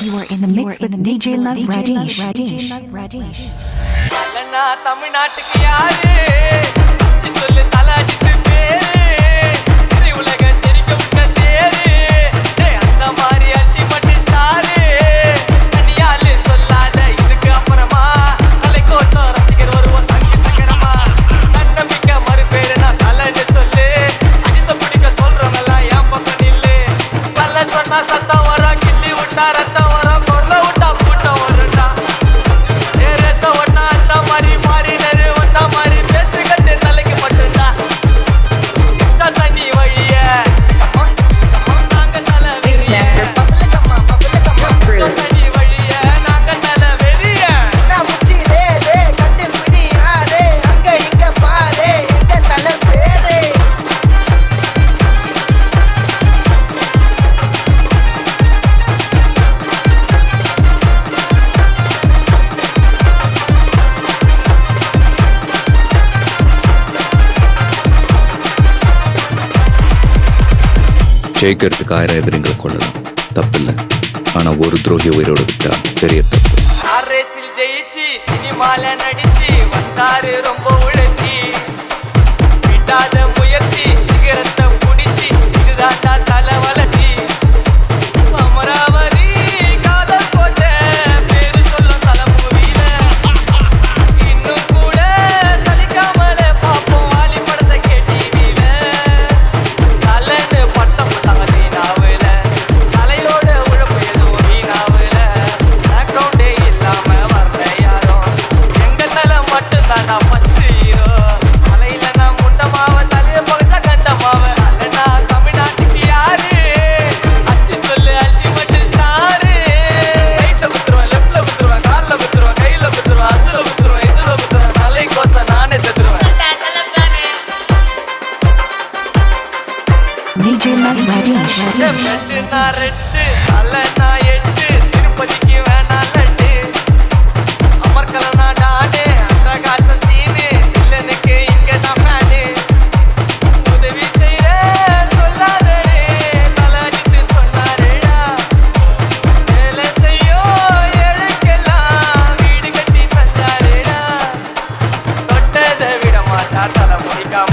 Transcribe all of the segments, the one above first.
in the mix with DJ Love Rajesh. தமிழ்நாட்டுக்கு யாரு சொல்லு தலாஜித்து பேரு உலக தெரிக்க விட்ட தேரு அந்த மாதிரி அல்டிமேட் ஸ்டாரு தனியாலு சொல்லாத இதுக்கு அப்புறமா தலைக்கோட்டம் ரசிகர் வருவோம் சங்கி சக்கரமா தன்னம்பிக்கை மறுபேரு நான் தலைன்னு சொல்லு அஜித்த பிடிக்க சொல்றவங்கெல்லாம் என் பக்கம் நில்லு தலை சொன்னா சத்தம் வரும் கிள்ளி விட்டா ரத்தம் வரும் கொள்ள விட்டா கூட்டம் வரும்டா ஜெயிக்கிறதுக்கு 1000 எதிரிங்களை கொள்ளலாம், தப்பில்லை. ஆனா ஒரு துரோகி உயிரோடு விட்டா பெரிய தப்பு. அரசில் ஜெயிச்சு சினிமால நடிச்சு வந்தாரு ரொம்ப உழைச்சி விடாத முயற்சி சிகரத்தை புடிச்சு இதுதான்டா தலை வளர்ச்சி அமராவதி காதல் போட்ட பேரு சொல்லும் தலைமூவியில இன்னும் கூட சலிக்காமல பாப்போம் வாலி படத்தை கேட்டீவில தலைன்னு பட்டம் போட்டாங்க தீனாவில தலையோட உழப்பு எதுவும் வீணாவில பேக்ரவுண்டே இல்லாம வர்ற யாரோ எங்க தலை மட்டும் தாண்டா ஃபர்ஸ்ட் ஹீரோ தலையில நான் முண்டமாவ தலைய பகச்சா கண்டமாவ அல்லனா தமிழ்நாட்டுக்கு யாரு அச்சு சொல்லு அல்டிமேட் ஸ்டாரு ரைட்ல குத்துருவேன் லெஃப்ட்ல குத்துருவேன் கால்ல குத்துருவேன் கையில குத்துருவேன் அதுல குத்துருவேன் இதுல குத்துருவேன் தலை கோச நானே செத்துருவேன் DJ Love Rajesh. ரெட்டு நான் ரெட்டு தலை நான் 8 திருப்பதிக்கு வேணாம் லட்டு அமர்கல நான் டானே அந்தகாச சீனு இல்லனுக்கு இங்க தான் ஃபேனு உதவி செய்ய சொல்லாதே தலாஜித்து சொன்னாரேடா வேலை செய்யும் ஏழைக்கெல்லாம் வீடு கட்டி தந்தாரேடா தொட்டதை விட மாட்டார் தலை முடிக்காம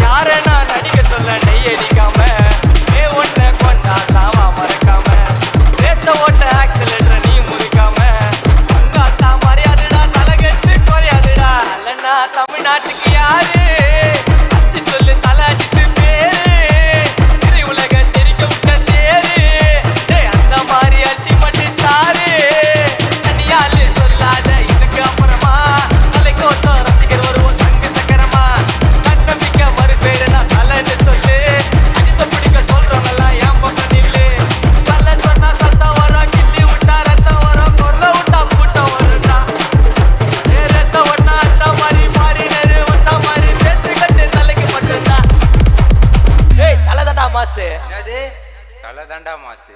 யாரை நான் நடிக்க சொல்ல நெய் அடிக்காம ஒன்ன கொண்டா சாமா மறக்காம பேச ஓட்ட ஆக்சிலேட்டர் நீ முறிக்காம அங்காத்தா மரியாதைடா தலைகட்டு குறையாதுடா அல்லனா தமிழ்நாட்டுக்கு யாரு அச்சு சொல்லு தலாஜித்து பேரு உலக தெரிக்க விட்ட தேரு அந்த மாதிரி அல்டிமேட் ஸ்டாரு தனியாலு சொல்லாத இதுக்கு அப்புறமா தலைக்கோட்டம் ரசிகர் வருவோம் சங்கு சக்கரமா தன்னம்பிக்கை மறுபேரு நான் தலைன்னு சொல்லு அஜித்த பிடிக்க சொல்றவங்கெல்லாம் என் பக்கம் நில்லு தலை சொன்னா சத்தம் வரும் கிள்ளி விட்டா ரத்தம் வரும் கொள்ள விட்டா கூட்டம் வரும்டா ரச ஒன்னா அந்த மாதிரி மாறினரு வந்த மாதிரி பேசு கட்டு தலைக்கு மட்டும்தான் தலை தாண்டா மாசு தலை தாண்டா மாசு.